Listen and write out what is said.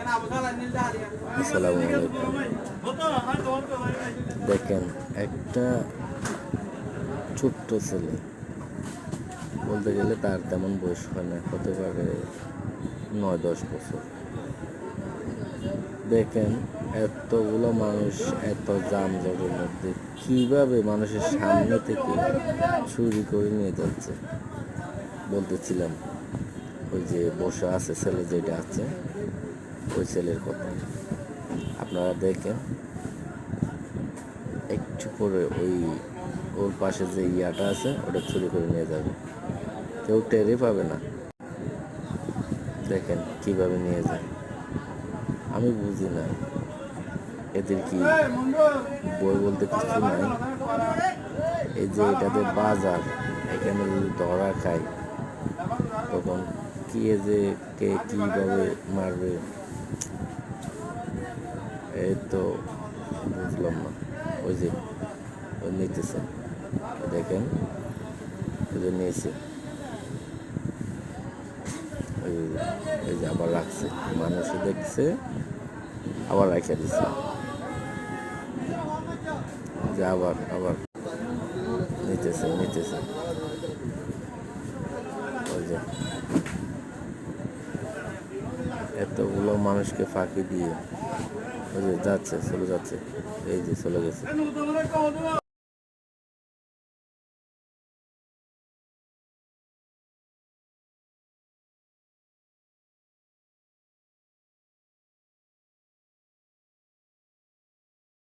আসসালামু আলাইকুম। দেখেন, একটা ছোট্ট ছেলে, বলতে গেলে তার তেমন বয়স হয় না, হতে পারে 9-10 বছর। দেখেন, এতগুলো মানুষ এত যানজটের মধ্যে কিভাবে মানুষের সামনে থেকে চুরি করে নিয়ে যাচ্ছে। বলতেছিলাম ওই যে বসে আছে ছেলে, যেটা আছে ওই ছেলের কথা। আপনারা দেখেন, একটু পরে ওর পাশে যে ইয়াটা আছে ওটা চুরি করে নিয়ে যাবে, কেউ টেরই পাবে না। দেখেন কিভাবে নিয়ে যায়, আমি বুঝি না এদের কি বই বলতে কিছু নাই। এই যে এটাতে বাজার, এখানে যদি ধরা খায় তখন কে যে কে কিভাবে মারবে, এই তো বুঝলাম না। ওই যে ওই নিতেছে, দেখেন ওই যে নিয়েছে, ওই যে আবার রাখছে, মানুষে দেখছে আবার রাখা দিচ্ছে, যে আবার আবার নিতেছে। ওই যে এতগুলো মানুষকে ফাঁকি দিয়ে ওই যে যাচ্ছে, চলে যাচ্ছে, এই যে চলে গেছে।